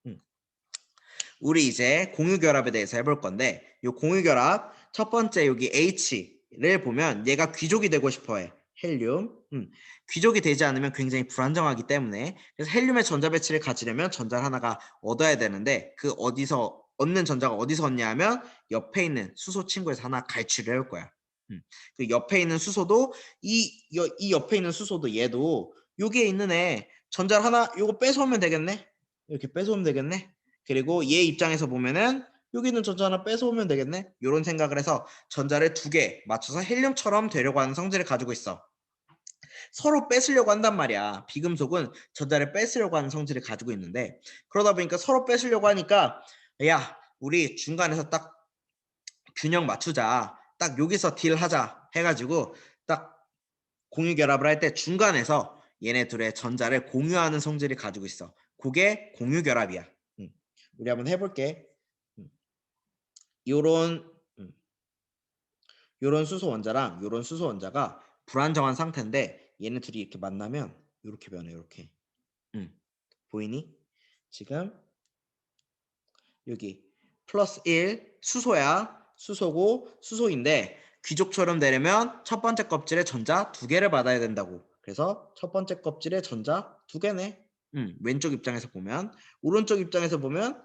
음. 우리 이제 공유결합에 대해서 해볼 건데 이 공유결합 첫 번째 여기 H를 보면 얘가 귀족이 되고 싶어해. 헬륨. 귀족이 되지 않으면 굉장히 불안정하기 때문에 그래서 헬륨의 전자 배치를 가지려면 전자를 하나가 얻어야 되는데 그 어디서 얻는 전자가 어디서 얻냐 하면 옆에 있는 수소 친구에서 하나 갈취를 해올 거야. 그 옆에 있는 수소도 이 옆에 있는 수소도 얘도 여기에 있는 애 전자를 하나 요거 뺏어오면 되겠네. 이렇게 뺏어오면 되겠네. 그리고 얘 입장에서 보면은 여기 있는 전자 하나 뺏어오면 되겠네. 이런 생각을 해서 전자를 두 개 맞춰서 헬륨처럼 되려고 하는 성질을 가지고 있어. 서로 뺏으려고 한단 말이야. 비금속은 전자를 뺏으려고 하는 성질을 가지고 있는데 그러다 보니까 서로 뺏으려고 하니까 야 우리 중간에서 딱 균형 맞추자. 딱 여기서 딜하자 해가지고 딱 공유결합을 할 때 중간에서 얘네 둘의 전자를 공유하는 성질을 가지고 있어. 그게 공유결합이야. 우리 한번 해볼게. 요런 요런 수소 원자랑 요런 수소 원자가 불안정한 상태인데 얘네 둘이 이렇게 만나면 이렇게 변해. 이렇게. 보이니? 지금 여기 플러스 1 수소야. 수소고 수소인데 귀족처럼 되려면 첫 번째 껍질에 전자 두 개를 받아야 된다고. 그래서 첫 번째 껍질에 전자 두 개네. 왼쪽 입장에서 보면 오른쪽 입장에서 보면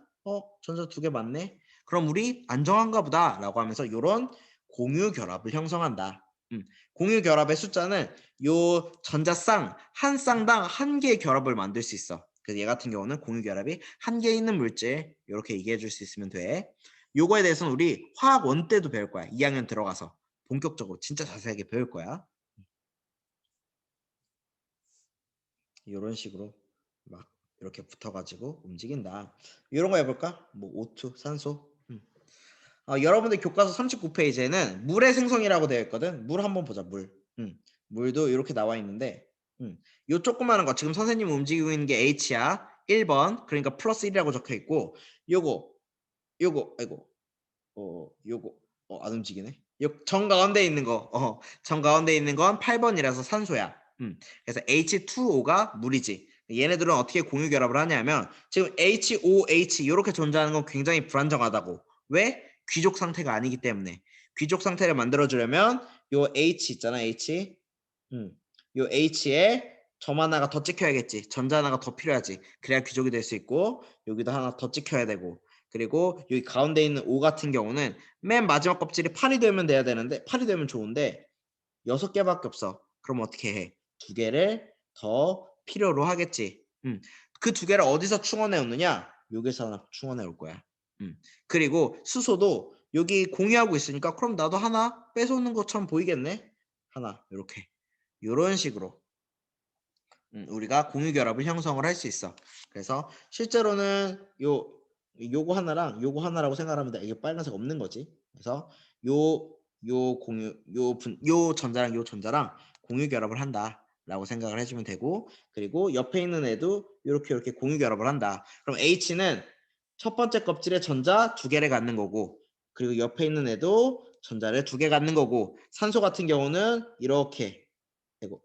전자 두 개 맞네. 그럼 우리 안정한가 보다 라고 하면서 이런 공유 결합을 형성한다. 공유 결합의 숫자는 요 전자쌍 한 쌍당 한 개의 결합을 만들 수 있어. 그래서 얘 같은 경우는 공유 결합이 한 개 있는 물질 이렇게 얘기해 줄 수 있으면 돼. 요거에 대해서는 우리 화학 원 때도 배울 거야. 2학년 들어가서 본격적으로 진짜 자세하게 배울 거야. 이런 식으로 막 이렇게 붙어가지고 움직인다. 이런 거 해볼까? 뭐 O2 산소. 여러분들 교과서 39페이지에는 물의 생성이라고 되어 있거든. 물 한번 보자. 물. 물도 이렇게 나와 있는데 요 조그마한 거 지금 선생님 움직이고 있는 게 H야. 1번 그러니까 플러스 1이라고 적혀 있고 요거 아이고 요거 안 움직이네. 요 정가운데 있는 거 정가운데 있는 건 8번이라서 산소야. 그래서 H2O가 물이지. 얘네들은 어떻게 공유 결합을 하냐면 지금 HOH 이렇게 존재하는 건 굉장히 불안정하다고. 왜? 귀족 상태가 아니기 때문에. 귀족 상태를 만들어 주려면 요 H 있잖아. H. 요 H에 점 하나가 더 찍혀야겠지. 전자 하나가 더 필요하지. 그래야 귀족이 될 수 있고 여기도 하나 더 찍혀야 되고 그리고 여기 가운데 있는 O 같은 경우는 맨 마지막 껍질이 8이 되면 돼야 되는데 8이 되면 좋은데 6개밖에 없어. 그럼 어떻게 해? 두 개를 더 필요로 하겠지. 그 두 개를 어디서 충원해 오느냐? 여기서 하나 충원해 올 거야. 그리고 수소도 여기 공유하고 있으니까 그럼 나도 하나 뺏어오는 것처럼 보이겠네? 하나 이렇게 이런 식으로 우리가 공유 결합을 형성을 할 수 있어. 그래서 실제로는 요거 하나랑 요거 하나라고 생각하면 돼. 이게 빨간색 없는 거지. 그래서 요 전자랑 요 전자랑 공유 결합을 한다라고 생각을 해주면 되고 그리고 옆에 있는 애도 이렇게 공유 결합을 한다. 그럼 H는 첫 번째 껍질에 전자 두 개를 갖는 거고 그리고 옆에 있는 애도 전자를 두 개 갖는 거고 산소 같은 경우는 이렇게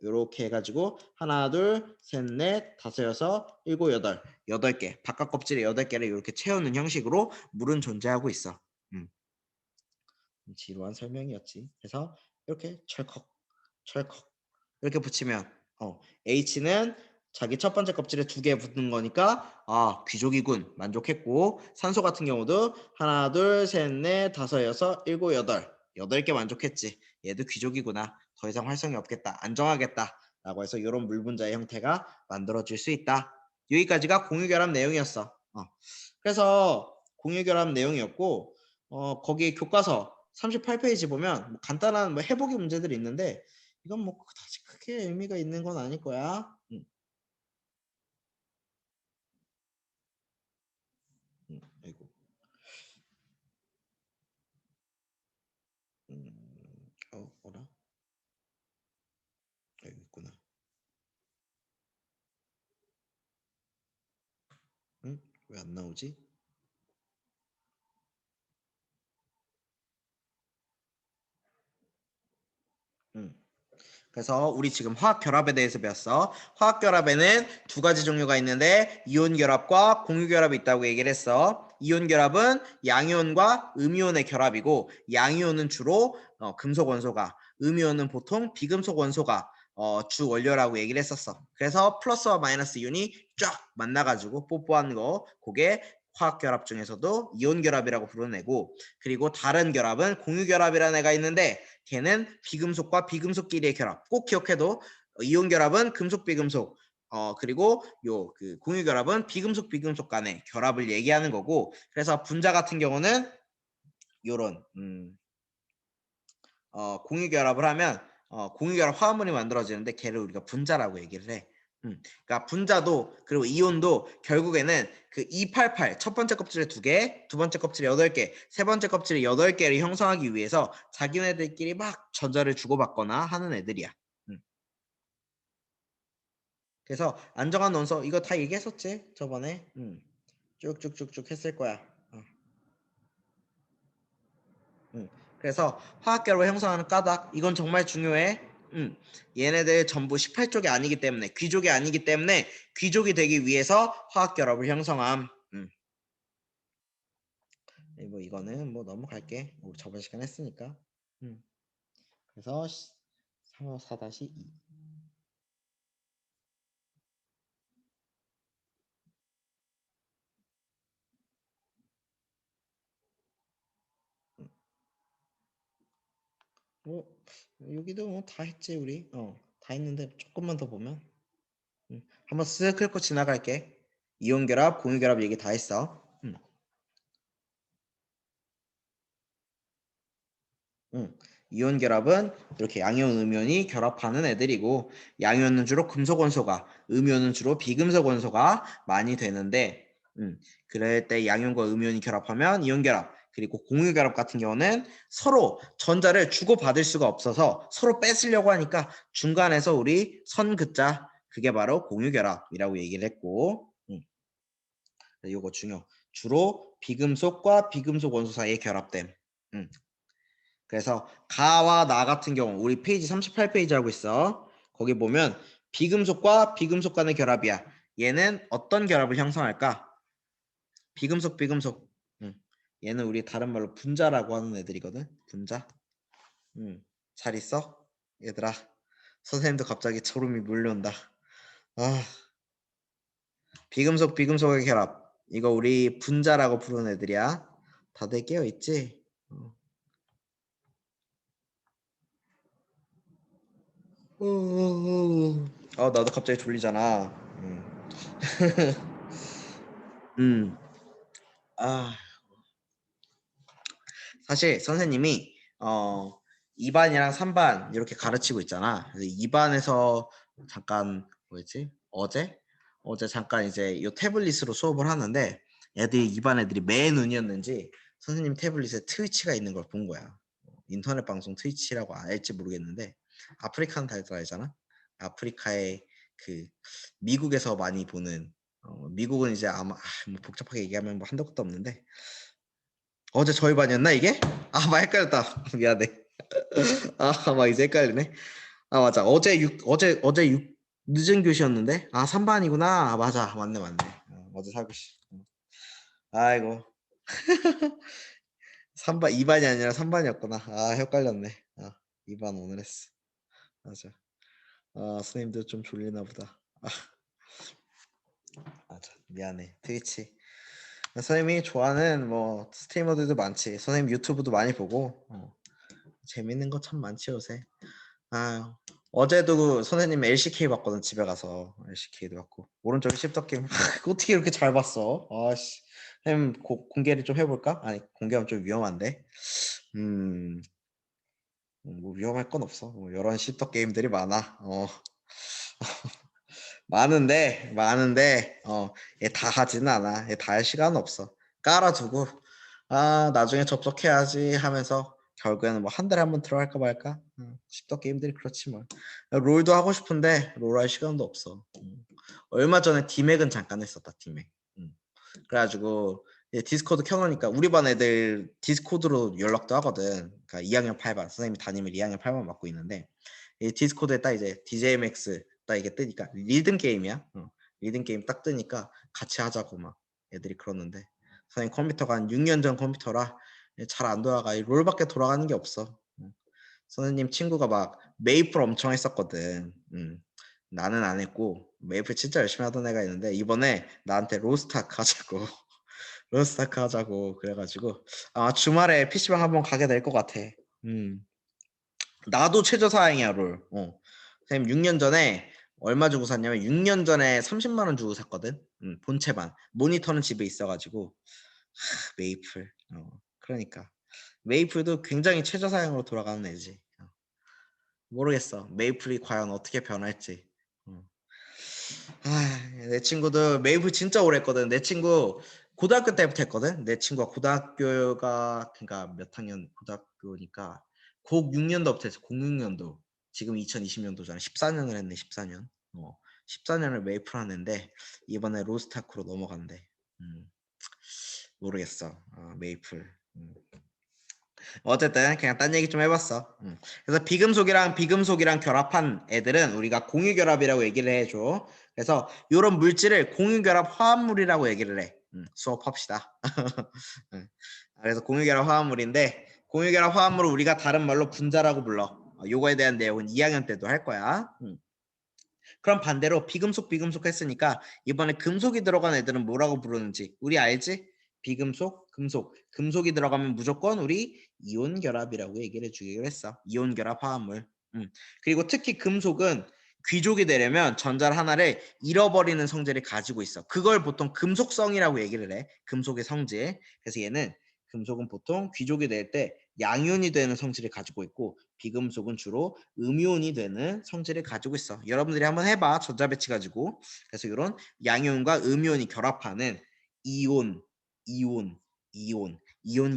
이렇게 해가지고 하나 둘셋넷 다섯 여섯 일곱 여덟 개 바깥 껍질에 8개를 이렇게 채우는 형식으로 물은 존재하고 있어. 지루한 설명이었지. 그래서 이렇게 철컥 이렇게 붙이면 H는 자기 첫 번째 껍질에 두 개 붙는 거니까 귀족이군 만족했고 산소 같은 경우도 하나 둘셋넷 다섯 여섯 일곱 여덟 개 만족했지. 얘도 귀족이구나. 더 이상 활성이 없겠다. 안정하겠다. 라고 해서 이런 물분자의 형태가 만들어질 수 있다. 여기까지가 공유결합 내용이었어. 그래서 공유결합 내용이었고 거기 교과서 38페이지 보면 뭐 간단한 뭐 해보기 문제들이 있는데 이건 뭐 다시 크게 의미가 있는 건 아닐 거야. 아이고. 뭐라? 여기 있구나. 왜 안 나오지? 음. 그래서 우리 지금 화학 결합에 대해서 배웠어. 화학 결합에는 두 가지 종류가 있는데 이온 결합과 공유 결합이 있다고 얘기를 했어. 이온 결합은 양이온과 음이온의 결합이고 양이온은 주로 금속 원소가, 음이온은 보통 비금속 원소가 주 원료라고 얘기를 했었어. 그래서 플러스와 마이너스 이온이 쫙 만나가지고 뽀뽀한 거, 그게 화학 결합 중에서도 이온 결합이라고 부르는 애고, 그리고 다른 결합은 공유 결합이라는 애가 있는데 걔는 비금속과 비금속끼리의 결합. 꼭 기억해도 이온 결합은 금속 비금속, 그리고 요 그 공유 결합은 비금속 비금속 간의 결합을 얘기하는 거고, 그래서 분자 같은 경우는 요런 공유 결합을 하면 공유 결합 화합물이 만들어지는데 걔를 우리가 분자라고 얘기를 해. 그러니까 분자도 그리고 이온도 결국에는 그 288 첫 번째 껍질에 2개, 두 번째 껍질에 8개, 세 번째 껍질에 8개를 형성하기 위해서 자기네들끼리 막 전자를 주고받거나 하는 애들이야. 그래서 안정한 원소 이거 다 얘기했었지 저번에. 쭉쭉쭉쭉 했을 거야. 그래서 화학결합을 형성하는 까닭 이건 정말 중요해. 얘네들 전부 18족이 아니기 때문에 귀족이 아니기 때문에 귀족이 되기 위해서 화학결합을 형성함. 뭐 이거는 뭐 넘어갈게. 우리 저번 시간 했으니까. 그래서 354-2 뭐 여기도 뭐 다 했지 우리. 다 했는데 조금만 더 보면 한번 쓱 긁고 지나갈게. 이온결합, 공유결합 얘기 다 했어. 이온 결합은 이렇게 양이온, 음이온이 결합하는 애들이고 양이온은 주로 금속 원소가, 음이온은 주로 비금속 원소가 많이 되는데 그럴 때 양이온과 음이온이 결합하면 이온 결합, 그리고 공유 결합 같은 경우는 서로 전자를 주고받을 수가 없어서 서로 뺏으려고 하니까 중간에서 우리 선 긋자, 그게 바로 공유 결합이라고 얘기를 했고 이거 중요. 주로 비금속과 비금속 원소 사이에 결합됨. 그래서 가와 나 같은 경우 우리 페이지 38페이지 하고 있어. 거기 보면 비금속과 비금속 간의 결합이야. 얘는 어떤 결합을 형성할까? 비금속 비금속. 얘는 우리 다른 말로 분자라고 하는 애들이거든. 분자. 잘 있어? 얘들아. 선생님도 갑자기 졸음이 몰려온다. 아, 비금속 비금속의 결합. 이거 우리 분자라고 부르는 애들이야. 다들 깨어 있지? 나도 갑자기 졸리잖아. 음. 아, 사실 선생님이 2반이랑 3반 이렇게 가르치고 있잖아. 그래서 2반에서 잠깐 뭐였지? 어제 잠깐 이제 이 태블릿으로 수업을 하는데 애들이 2반 애들이 매 눈이었는지 선생님 태블릿에 트위치가 있는 걸 본 거야. 인터넷 방송 트위치라고 알지 모르겠는데 아프리카는 다들 알잖아. 아프리카의 그 미국에서 많이 보는 미국은 이제 아마 뭐 복잡하게 얘기하면 뭐 한도 끝도 없는데 어제 저희 반이었나 이게? 막 헷갈렸다. 미안해. 막 이제 헷갈리네. 맞아. 어제 늦은 교시였는데 3반이구나. 맞아. 맞네. 어제 사교시. 아이고. 3반 2반이 아니라 3반이었구나. 헷갈렸네. 2반 오늘 했어. 맞아. 선생님도 좀 졸리나 보다. 맞아. 미안해. 트위치. 선생님이 좋아하는 뭐 스트리머들도 많지. 선생님 유튜브도 많이 보고 재밌는 거 참 많지 요새. 어제도 그 선생님 LCK 봤거든. 집에 가서 LCK도 봤고 오른쪽에 씹덕게임 어떻게 이렇게 잘 봤어? 아씨. 선생님 공개를 좀 해볼까? 아니 공개하면 좀 위험한데. 뭐 위험할 건 없어. 뭐 이런 씹덕게임들이 많아. 많은데 얘 다 하지는 않아. 얘 다 할 시간 없어. 깔아두고 나중에 접속해야지 하면서 결국에는 뭐 한 달에 한 번 들어갈까 말까. 씹덕 게임들이 그렇지 뭐. 롤도 하고 싶은데 롤 할 시간도 없어. 얼마 전에 디맥은 잠깐 했었다. 디맥. 그래가지고 디스코드 켜놓으니까 우리 반 애들 디스코드로 연락도 하거든. 그러니까 2학년 8반 선생님이 담임을 2학년 8반 맡고 있는데 이 디스코드에 딱 이제 DJMX 딱 이게 뜨니까 리듬 게임이야. 리듬 게임 딱 뜨니까 같이 하자고 막 애들이 그러는데 선생님 컴퓨터가 한 6년 전 컴퓨터라 잘 안 돌아가. 롤밖에 돌아가는 게 없어. 선생님 친구가 막 메이플 엄청 했었거든. 나는 안 했고 메이플 진짜 열심히 하던 애가 있는데 이번에 나한테 로스트아크 하자고 로스트아크 하자고 그래가지고 주말에 PC방 한번 가게 될 것 같아. 나도 최저사양이야 롤. 선생님 6년 전에 얼마 주고 샀냐면 6년 전에 30만 원 주고 샀거든. 본체만. 모니터는 집에 있어가지고 메이플. 그러니까 메이플도 굉장히 최저사양으로 돌아가는 애지. 모르겠어. 메이플이 과연 어떻게 변할지. 내 친구도 메이플 진짜 오래 했거든. 내 친구 고등학교 때부터 했거든. 내 친구가 고등학교가 그러니까 몇 학년 고등학교니까 06년도부터 했어. 06년도. 지금 2020년도잖아. 14년을 했네. 14년. 14년을 메이플 하는데 이번에 로스타크로 넘어간대. 모르겠어. 메이플. 어쨌든 그냥 딴 얘기 좀 해봤어. 그래서 비금속이랑 결합한 애들은 우리가 공유결합이라고 얘기를 해줘. 그래서 이런 물질을 공유결합 화합물이라고 얘기를 해. 수업합시다. 그래서 공유결합 화합물인데 공유결합 화합물을 우리가 다른 말로 분자라고 불러. 요거에 대한 내용은 2학년 때도 할 거야. 그럼 반대로 비금속 했으니까 이번에 금속이 들어간 애들은 뭐라고 부르는지 우리 알지? 비금속, 금속이 들어가면 무조건 우리 이온 결합이라고 얘기를 해주기로 했어. 이온 결합 화합물. 그리고 특히 금속은 귀족이 되려면 전자를 하나를 잃어버리는 성질을 가지고 있어. 그걸 보통 금속성이라고 얘기를 해. 금속의 성질. 그래서 얘는 금속은 보통 귀족이 될 때 양이온이 되는 성질을 가지고 있고 비금속은 주로 음이온이 되는 성질을 가지고 있어. 여러분들이 한번 해봐. 전자배치 가지고. 그래서 이런 양이온과 음이온이 결합하는 이온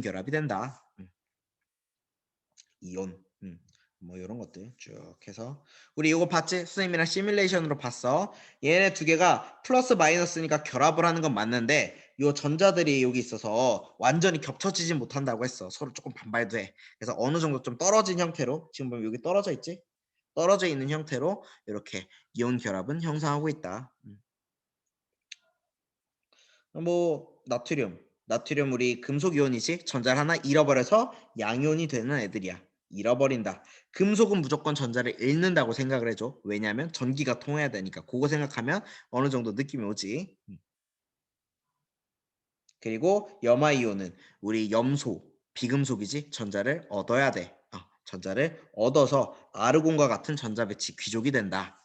결합이 된다. 이온. 뭐 이런 것들 쭉 해서 우리 이거 봤지? 선생님이랑 시뮬레이션으로 봤어. 얘네 두 개가 플러스 마이너스니까 결합을 하는 건 맞는데 요 전자들이 여기 있어서 완전히 겹쳐지지 못한다고 했어. 서로 조금 반발도 해. 그래서 어느 정도 좀 떨어진 형태로 지금 보면 여기 떨어져 있지? 떨어져 있는 형태로 이렇게 이온 결합은 형성하고 있다. 뭐 나트륨 우리 금속 이온이지. 전자를 하나 잃어버려서 양이온이 되는 애들이야. 잃어버린다. 금속은 무조건 전자를 잃는다고 생각을 해줘. 왜냐하면 전기가 통해야 되니까. 그거 생각하면 어느 정도 느낌이 오지. 그리고 염화이온은 우리 염소, 비금속이지. 전자를 얻어야 돼. 전자를 얻어서 아르곤과 같은 전자 배치 귀족이 된다.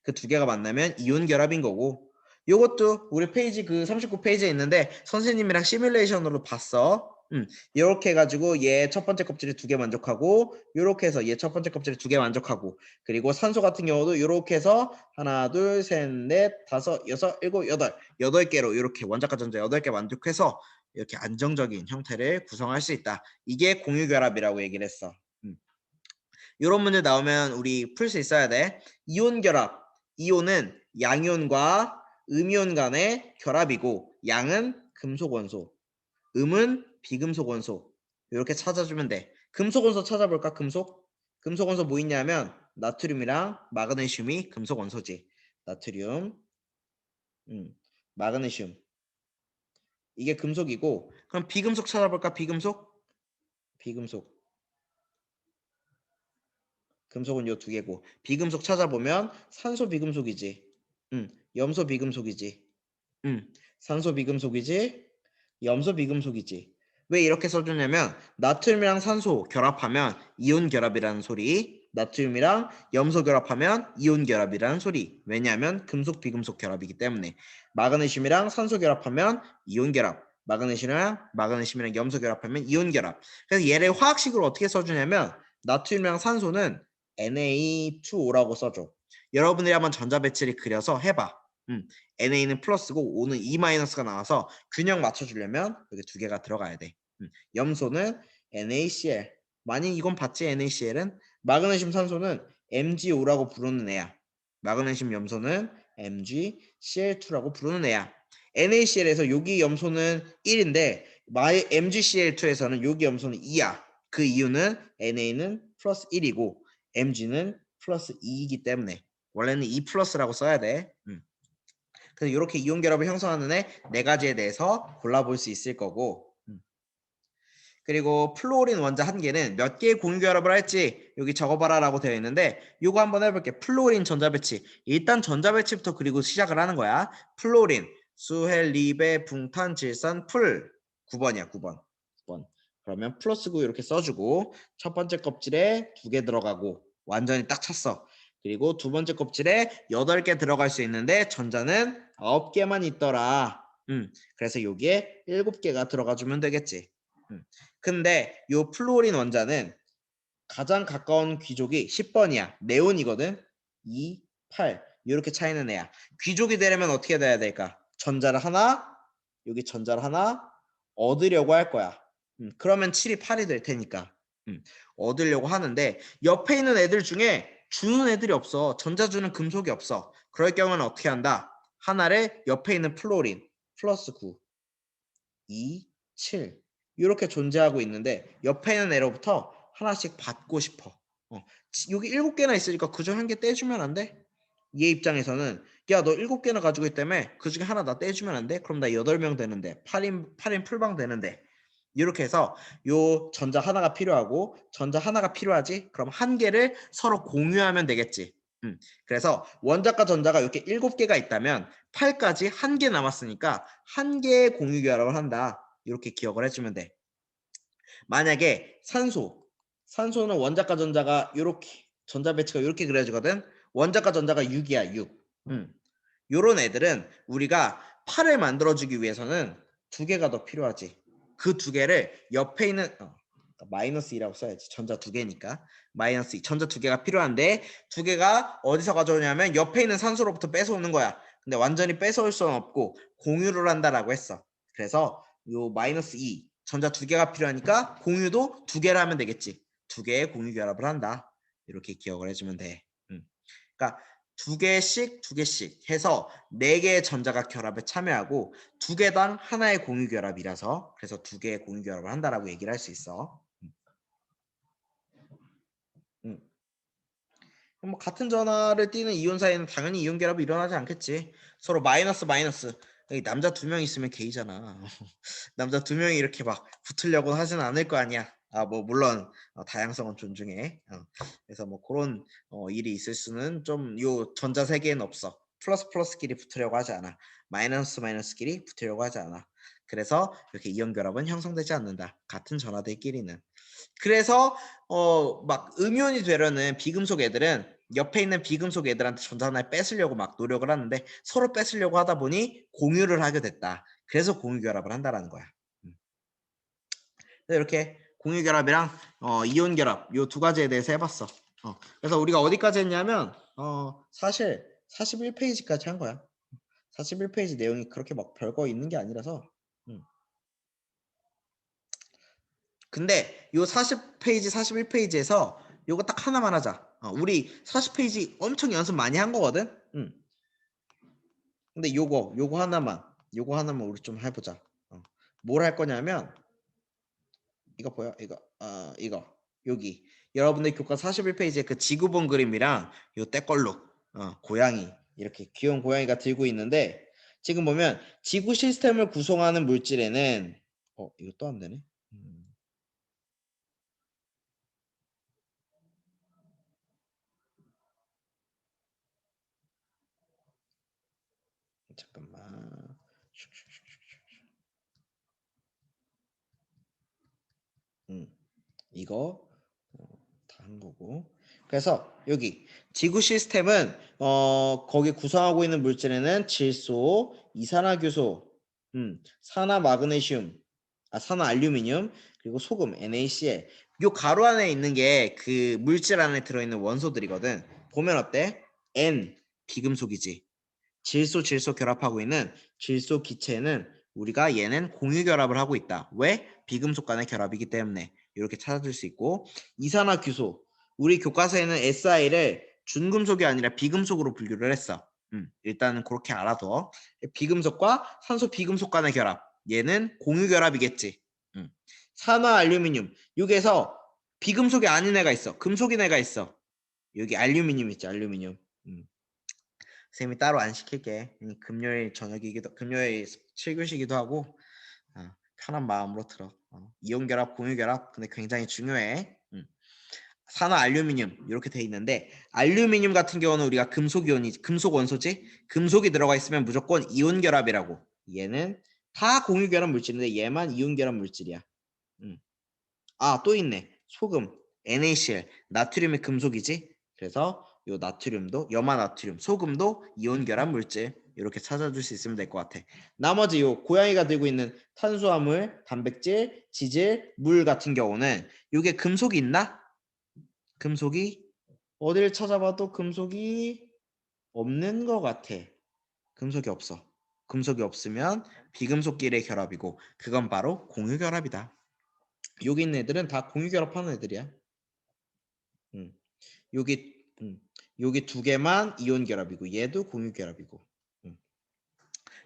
그 두 개가 만나면 이온 결합인 거고 요것도 우리 페이지 그 39페이지에 있는데 선생님이랑 시뮬레이션으로 봤어. 이렇게 해가지고 얘 첫 번째 껍질이 두 개 만족하고 요렇게 해서 얘 첫 번째 껍질이 두 개 만족하고 그리고 산소 같은 경우도 요렇게 해서 하나 둘셋넷 다섯 여섯 일곱 여덟 개로 이렇게 원자과 전자 8개 만족해서 이렇게 안정적인 형태를 구성할 수 있다. 이게 공유결합이라고 얘기를 했어. 이런 문제 나오면 우리 풀 수 있어야 돼. 이온 결합. 이온은 양이온과 음이온 간의 결합이고 양은 금속 원소, 음은 비금속 원소. 이렇게 찾아주면 돼. 금속 원소 찾아볼까? 금속 원소 뭐 있냐면 나트륨이랑 마그네슘이 금속 원소지. 나트륨, 마그네슘. 이게 금속이고 그럼 비금속 찾아볼까? 비금속. 금속은 요 두 개고 비금속 찾아보면 산소 비금속이지. 염소 비금속이지. 산소 비금속이지. 염소 비금속이지. 왜 이렇게 써주냐면 나트륨이랑 산소 결합하면 이온 결합이라는 소리. 나트륨이랑 염소 결합하면 이온 결합이라는 소리. 왜냐하면 금속 비금속 결합이기 때문에. 마그네슘이랑 산소 결합하면 이온 결합. 마그네슘이랑 염소 결합하면 이온 결합. 그래서 얘를 화학식으로 어떻게 써주냐면 나트륨이랑 산소는 Na2O라고 써줘. 여러분들이 한번 전자배치를 그려서 해봐. NA는 플러스고 O는 E 마이너스가 나와서 균형 맞춰주려면 여기 두 개가 들어가야 돼. 염소는 NaCl. 만약 이건 봤지? NaCl은 마그네슘 산소는 MgO라고 부르는 애야. 마그네슘 염소는 MgCl2라고 부르는 애야. NaCl에서 여기 염소는 1인데 MgCl2에서는 여기 염소는 2야. 그 이유는 NA는 플러스 1이고 MG는 플러스 2이기 때문에 원래는 2 플러스라고 써야 돼. 그래서 이렇게 이온 결합을 형성하는 애 네 가지에 대해서 골라볼 수 있을 거고. 그리고 플루오린 원자 한 개는 몇 개의 공유 결합을 할지 여기 적어봐라라고 되어 있는데 이거 한번 해볼게. 플루오린 전자 배치. 일단 전자 배치부터 그리고 시작을 하는 거야. 플루오린, 수헬, 리베, 붕탄, 질산, 풀. 9번이야, 9번. 9번. 그러면 플러스 9 이렇게 써주고 첫 번째 껍질에 2개 들어가고 완전히 딱 찼어. 그리고 두 번째 껍질에 8개 들어갈 수 있는데 전자는 9개만 있더라. 그래서 여기에 7개가 들어가 주면 되겠지. 근데 요 플루오린 원자는 가장 가까운 귀족이 10번이야. 네온이거든. 2, 8 이렇게 차이는 애야. 귀족이 되려면 어떻게 돼야 될까? 전자를 하나, 여기 전자를 하나 얻으려고 할 거야. 그러면 7이 8이 될 테니까 얻으려고 하는데 옆에 있는 애들 중에 주는 애들이 없어. 전자 주는 금속이 없어. 그럴 경우는 어떻게 한다? 하나를 옆에 있는 플루오린 플러스 9, 2, 7 이렇게 존재하고 있는데 옆에 있는 애로부터 하나씩 받고 싶어. 여기 7개나 있으니까 그중 한 개 떼주면 안 돼? 얘 입장에서는 야 너 7개나 가지고 있다며 그중에 하나 나 떼주면 안 돼? 그럼 나 8명 되는데 8인 풀방 되는데 이렇게 해서 요 전자 하나가 필요하고 전자 하나가 필요하지? 그럼 한 개를 서로 공유하면 되겠지. 그래서 원자과 전자가 이렇게 7개가 있다면 8까지 한 개 남았으니까 한 개의 공유 결합을 한다. 이렇게 기억을 해주면 돼. 만약에 산소는 원자과 전자가 이렇게 전자 배치가 이렇게 그려지거든. 원자과 전자가 6이야 6. 요런 애들은 우리가 8을 만들어주기 위해서는 2개가 더 필요하지. 그 2개를 옆에 있는 마이너스 2라고 써야지. 전자 2개니까 마이너스 2 전자 2개가 필요한데 2개가 어디서 가져오냐면 옆에 있는 산소로부터 뺏어오는 거야. 근데 완전히 뺏어올 수는 없고 공유를 한다라고 했어. 그래서 요 마이너스 2 전자 2개가 필요하니까 공유도 2개를 하면 되겠지. 2개의 공유 결합을 한다. 이렇게 기억을 해주면 돼. 그러니까 2개씩 해서 4개의 전자가 결합에 참여하고 2개당 하나의 공유 결합이라서 그래서 2개의 공유 결합을 한다라고 얘기를 할 수 있어. 뭐 같은 전하를 띠는 이온 사이에는 당연히 이온 결합이 일어나지 않겠지. 서로 마이너스 마이너스. 여기 남자 2명 있으면 게이잖아. 남자 2명이 이렇게 막 붙으려고 하진 않을 거 아니야. 뭐 물론 다양성은 존중해. 그래서 뭐 그런 일이 있을 수는 좀 요 전자 세계에는 없어. 플러스 플러스끼리 붙으려고 하지 않아. 마이너스 마이너스끼리 붙으려고 하지 않아. 그래서 이렇게 이온 결합은 형성되지 않는다. 같은 전하들끼리는. 그래서 막 음이온이 되려는 비금속 애들은 옆에 있는 비금속 애들한테 전자 하나를 뺏으려고 막 노력을 하는데 서로 뺏으려고 하다 보니 공유를 하게 됐다. 그래서 공유 결합을 한다라는 거야. 이렇게 공유 결합이랑 이온 결합 요 2가지에 대해서 해봤어. 그래서 우리가 어디까지 했냐면 사실 41페이지까지 한 거야. 41페이지 내용이 그렇게 막 별거 있는 게 아니라서. 근데 요 40페이지 41페이지에서 요거 딱 하나만 하자. 우리 40페이지 엄청 연습 많이 한 거거든. 근데 요거 하나만 우리 좀 해보자. 뭘 할 거냐면 이거 보여? 이거 여기 여러분들 교과 41페이지에 그 지구본 그림이랑 요 때걸로 고양이 이렇게 귀여운 고양이가 들고 있는데 지금 보면 지구 시스템을 구성하는 물질에는 이거 또 안 되네. 잠깐만. 이거 다 한 거고. 그래서 여기 지구 시스템은 거기 구성하고 있는 물질에는 질소, 이산화규소, 산화마그네슘, 산화알루미늄, 그리고 소금 NaCl. 요 가로 안에 있는 게 그 물질 안에 들어있는 원소들이거든. 보면 어때? N 비금속이지. 질소 결합하고 있는 질소 기체는 우리가 얘는 공유 결합을 하고 있다. 왜? 비금속 간의 결합이기 때문에 이렇게 찾아줄 수 있고 이산화규소 우리 교과서에는 SI를 준금속이 아니라 비금속으로 분류를 했어. 일단은 그렇게 알아둬. 비금속과 산소 비금속 간의 결합 얘는 공유 결합이겠지. 산화알루미늄 여기에서 비금속이 아닌 애가 있어. 금속인 애가 있어. 여기 알루미늄 있죠, 알루미늄. 쌤이 따로 안 시킬게. 금요일 저녁이기도, 금요일 7교시기도 하고 편한 마음으로 들어. 이온결합, 공유결합, 근데 굉장히 중요해. 산화 알루미늄 이렇게 돼 있는데 알루미늄 같은 경우는 우리가 금속 이온이 금속 원소지 금속이 들어가 있으면 무조건 이온 결합이라고. 얘는 다 공유 결합 물질인데 얘만 이온 결합 물질이야. 또 있네. 소금 NaCl 나트륨이 금속이지. 그래서 요 나트륨도 염화나트륨 소금도 이온 결합 물질 이렇게 찾아줄 수 있으면 될 것 같아. 나머지 요 고양이가 들고 있는 탄수화물, 단백질, 지질, 물 같은 경우는 요게 금속이 있나? 금속이 어딜 찾아봐도 금속이 없는 것 같아. 금속이 없어. 금속이 없으면 비금속끼리의 결합이고 그건 바로 공유결합이다. 여기 있는 애들은 다 공유결합하는 애들이야. 여기 여기 두 개만 이온결합이고 얘도 공유결합이고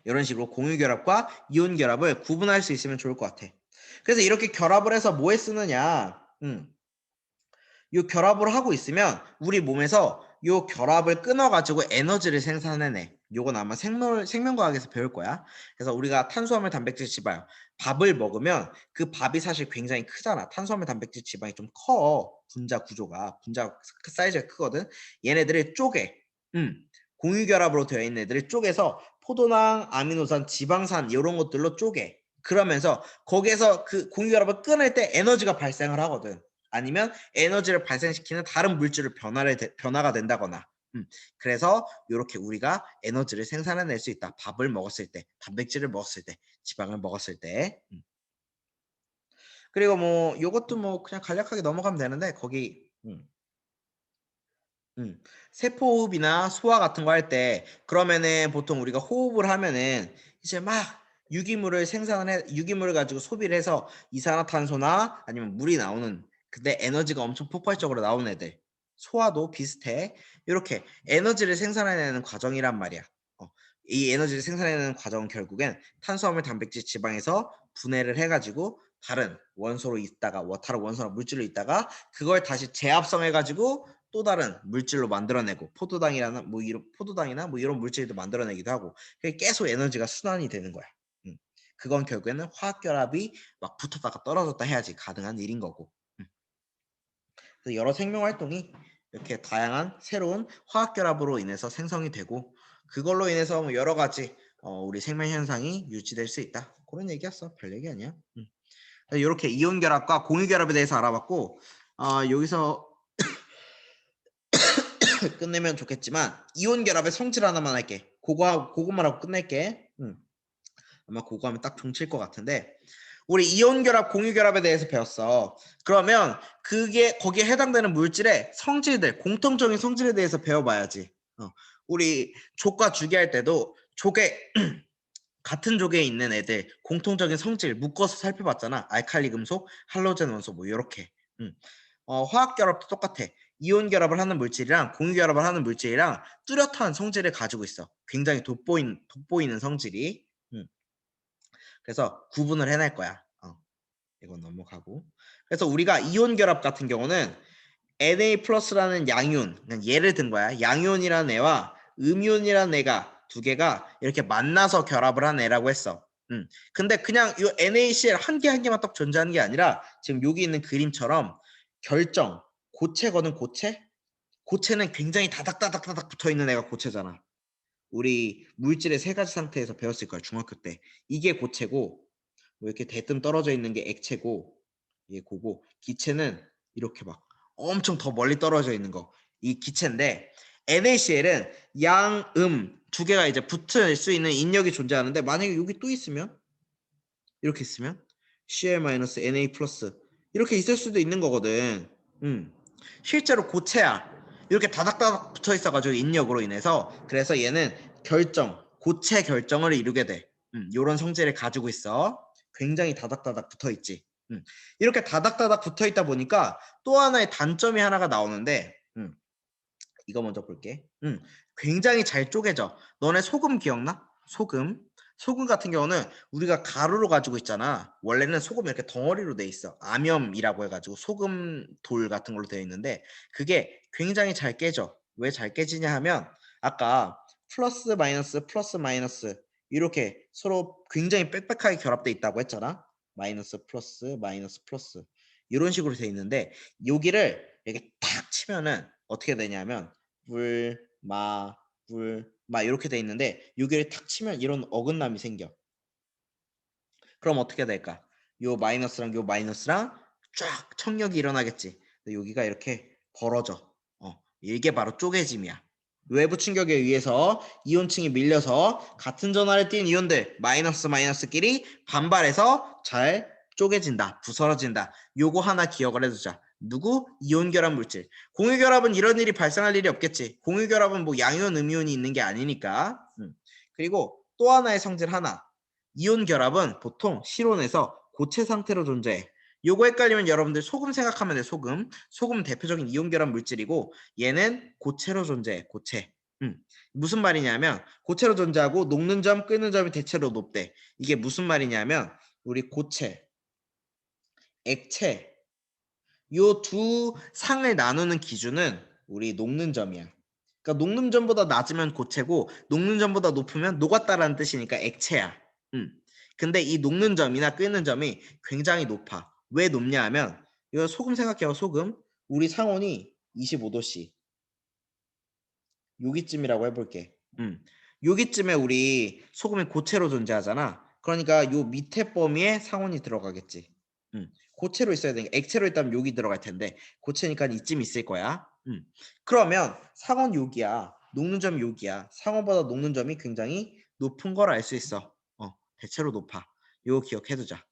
이런 식으로 공유결합과 이온결합을 구분할 수 있으면 좋을 것 같아. 그래서 이렇게 결합을 해서 뭐에 쓰느냐 이 결합을 하고 있으면 우리 몸에서 이 결합을 끊어가지고 에너지를 생산해내. 요건 아마 생명과학에서 배울 거야. 그래서 우리가 탄수화물, 단백질, 지방 밥을 먹으면 그 밥이 사실 굉장히 크잖아. 탄수화물, 단백질, 지방이 좀 커. 분자 구조가 분자 사이즈가 크거든. 얘네들을 쪼개. 공유결합으로 되어 있는 애들을 쪼개서 포도당, 아미노산, 지방산 이런 것들로 쪼개. 그러면서 거기에서 그 공유결합을 끊을 때 에너지가 발생을 하거든. 아니면 에너지를 발생시키는 다른 물질을 변화가 된다거나 그래서 이렇게 우리가 에너지를 생산해낼 수 있다. 밥을 먹었을 때, 단백질을 먹었을 때, 지방을 먹었을 때 그리고 뭐 이것도 뭐 그냥 간략하게 넘어가면 되는데 거기 세포호흡이나 소화 같은 거 할 때 그러면은 보통 우리가 호흡을 하면은 이제 막 유기물을 가지고 소비를 해서 이산화탄소나 아니면 물이 나오는 근데 에너지가 엄청 폭발적으로 나오는 애들 소화도 비슷해. 이렇게 에너지를 생산해내는 과정이란 말이야. 이 에너지를 생산해내는 과정은 결국엔 탄수화물, 단백질, 지방에서 분해를 해가지고 다른 원소로 있다가 다른 원소나 물질로 있다가 그걸 다시 재합성해가지고 또 다른 물질로 만들어내고 포도당이나 뭐 이런 물질도 만들어내기도 하고 계속 에너지가 순환이 되는 거야. 그건 결국에는 화학결합이 막 붙었다가 떨어졌다 해야지 가능한 일인 거고. 그래서 여러 생명활동이 이렇게 다양한 새로운 화학결합으로 인해서 생성이 되고 그걸로 인해서 뭐 여러 가지 우리 생명 현상이 유지될 수 있다. 그런 얘기였어. 별 얘기 아니야. 이렇게 이온결합과 공유결합에 대해서 알아봤고 여기서 끝내면 좋겠지만 이온결합의 성질 하나만 할게. 그거만 하고 끝낼게. 아마 그거 하면 딱 종칠 것 같은데 우리 이온결합, 공유결합에 대해서 배웠어. 그러면 그게 거기에 해당되는 물질의 성질들, 공통적인 성질에 대해서 배워봐야지. 우리 족과 주기 할 때도 족에 같은 족에 있는 애들 공통적인 성질 묶어서 살펴봤잖아. 알칼리 금속, 할로젠 원소 뭐 이렇게. 화학결합도 똑같아. 이온 결합을 하는 물질이랑 공유 결합을 하는 물질이랑 뚜렷한 성질을 가지고 있어. 굉장히 돋보이는 성질이. 그래서 구분을 해낼 거야. 이건 넘어가고. 그래서 우리가 이온 결합 같은 경우는 Na 플러스라는 양이온, 그냥 얘를 든 거야. 양이온이라는 애와 음이온이라는 애가 두 개가 이렇게 만나서 결합을 한 애라고 했어. 근데 그냥 이 NaCl 한 개 한 개만 딱 존재하는 게 아니라 지금 여기 있는 그림처럼 고체거든, 고체? 고체는 굉장히 다닥다닥다닥 붙어 있는 애가 고체잖아. 우리 물질의 세 가지 상태에서 배웠을 거야, 중학교 때. 이게 고체고, 뭐 이렇게 대뜸 떨어져 있는 게 액체고, 이게 고고, 기체는 이렇게 막 엄청 더 멀리 떨어져 있는 거. 이 기체인데, NaCl은 양, 두 개가 이제 붙을 수 있는 인력이 존재하는데, 만약에 여기 또 있으면, 이렇게 있으면, Cl-Na 플러스, 이렇게 있을 수도 있는 거거든. 실제로 고체야. 이렇게 다닥다닥 붙어 있어가지고 인력으로 인해서 그래서 얘는 고체 결정을 이루게 돼. 이런 성질을 가지고 있어. 굉장히 다닥다닥 붙어 있지. 이렇게 다닥다닥 붙어 있다 보니까 또 하나의 단점이 하나가 나오는데 이거 먼저 볼게. 굉장히 잘 쪼개져. 너네 소금 기억나? 소금. 소금 같은 경우는 우리가 가루로 가지고 있잖아. 원래는 소금 이렇게 덩어리로 돼 있어. 암염이라고 해가지고 소금 돌 같은 걸로 되어 있는데 그게 굉장히 잘 깨져. 왜 잘 깨지냐 하면 아까 플러스 마이너스 이렇게 서로 굉장히 빽빽하게 결합돼 있다고 했잖아. 마이너스 플러스 마이너스 플러스 이런 식으로 돼 있는데 여기를 이렇게 탁 치면은 어떻게 되냐면 마 이렇게 돼 있는데 여기를 탁 치면 이런 어긋남이 생겨. 그럼 어떻게 될까? 요 마이너스랑 쫙 청력이 일어나겠지. 근데 여기가 이렇게 벌어져. 이게 바로 쪼개짐이야. 외부 충격에 의해서 이온층이 밀려서 같은 전하를 띤 이온들 마이너스끼리 반발해서 잘 쪼개진다. 부서져진다. 요거 하나 기억을 해두자. 누구? 이온 결합 물질. 공유 결합은 이런 일이 발생할 일이 없겠지. 공유 결합은 뭐 양이온, 음이온이 있는 게 아니니까. 그리고 또 하나의 성질 하나. 이온 결합은 보통 실온에서 고체 상태로 존재해. 요거 헷갈리면 여러분들 소금 생각하면 돼. 소금. 소금은 대표적인 이온 결합 물질이고 얘는 고체로 존재해. 고체. 무슨 말이냐면 고체로 존재하고 녹는 점, 끓는 점이 대체로 높대. 이게 무슨 말이냐면 우리 고체, 액체 요 두 상을 나누는 기준은 우리 녹는 점이야. 그러니까 녹는 점보다 낮으면 고체고 녹는 점보다 높으면 녹았다라는 뜻이니까 액체야. 근데 이 녹는 점이나 끓는 점이 굉장히 높아. 왜 높냐 하면 이거 소금 생각해요. 소금. 우리 상온이 25도씨. 여기쯤이라고 해볼게. 여기쯤에 우리 소금이 고체로 존재하잖아. 그러니까 요 밑에 범위에 상온이 들어가겠지. 고체로 있어야 되니까 액체로 있다면 여기 들어갈 텐데 고체니까 이쯤 있을 거야. 그러면 상온 여기야. 녹는 점이 여기야. 상온보다 녹는 점이 굉장히 높은 걸 알 수 있어. 대체로 높아. 요거 기억해두자.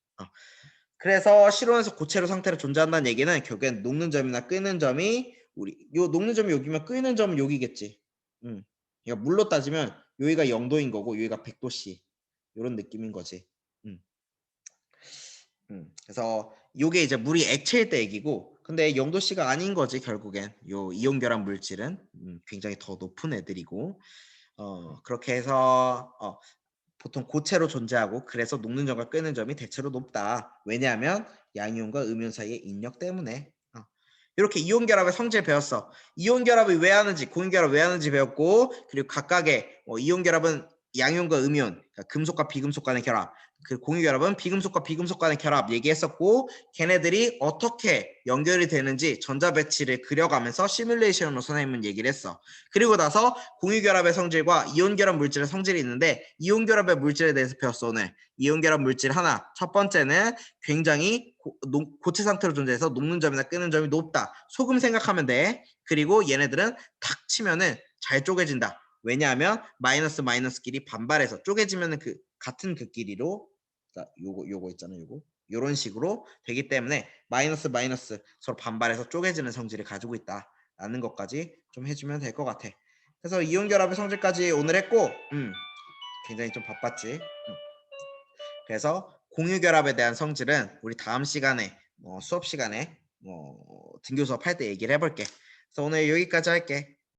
그래서 실온에서 고체로 상태로 존재한다는 얘기는 결국엔 녹는 점이나 끓는 점이 우리 요 녹는 점이 여기면 끓는 점은 여기겠지. 그러니까 물로 따지면 여기가 0도인 거고 여기가 100도씨 이런 느낌인 거지. 그래서 요게 이제 물이 액체일 때 얘기고 근데 0도씨가 아닌 거지 결국엔 요 이온 결합 물질은 굉장히 더 높은 애들이고 그렇게 해서 보통 고체로 존재하고 그래서 녹는 점과 끓는 점이 대체로 높다. 왜냐하면 양이온과 음이온 사이의 인력 때문에. 이렇게 이온 결합의 성질 배웠어. 이온 결합을 왜 하는지, 공유 결합 왜 하는지 배웠고, 그리고 각각의 이온 결합은 양이온과 음이온, 그러니까 금속과 비금속 간의 결합, 그 공유 결합은 비금속과 비금속 간의 결합 얘기했었고, 걔네들이 어떻게 연결이 되는지 전자 배치를 그려가면서 시뮬레이션으로 선생님은 얘기를 했어. 그리고 나서 공유 결합의 성질과 이온 결합 물질의 성질이 있는데, 이온 결합의 물질에 대해서 배웠어 오늘. 이온 결합 물질 하나. 첫 번째는 굉장히 고체 상태로 존재해서 녹는 점이나 끓는 점이 높다. 소금 생각하면 돼. 그리고 얘네들은 탁 치면은 잘 쪼개진다. 왜냐하면 마이너스끼리 반발해서 쪼개지면은 그 같은 그 길이로 요거 있잖아요. 요런 식으로 되기 때문에 마이너스 서로 반발해서 쪼개지는 성질을 가지고 있다라는 것까지 좀 해주면 될 것 같아. 그래서 이온 결합의 성질까지 오늘 했고 굉장히 좀 바빴지. 그래서 공유 결합에 대한 성질은 우리 다음 시간에 수업 시간에 등교 수업 할 때 얘기를 해볼게. 그래서 오늘 여기까지 할게.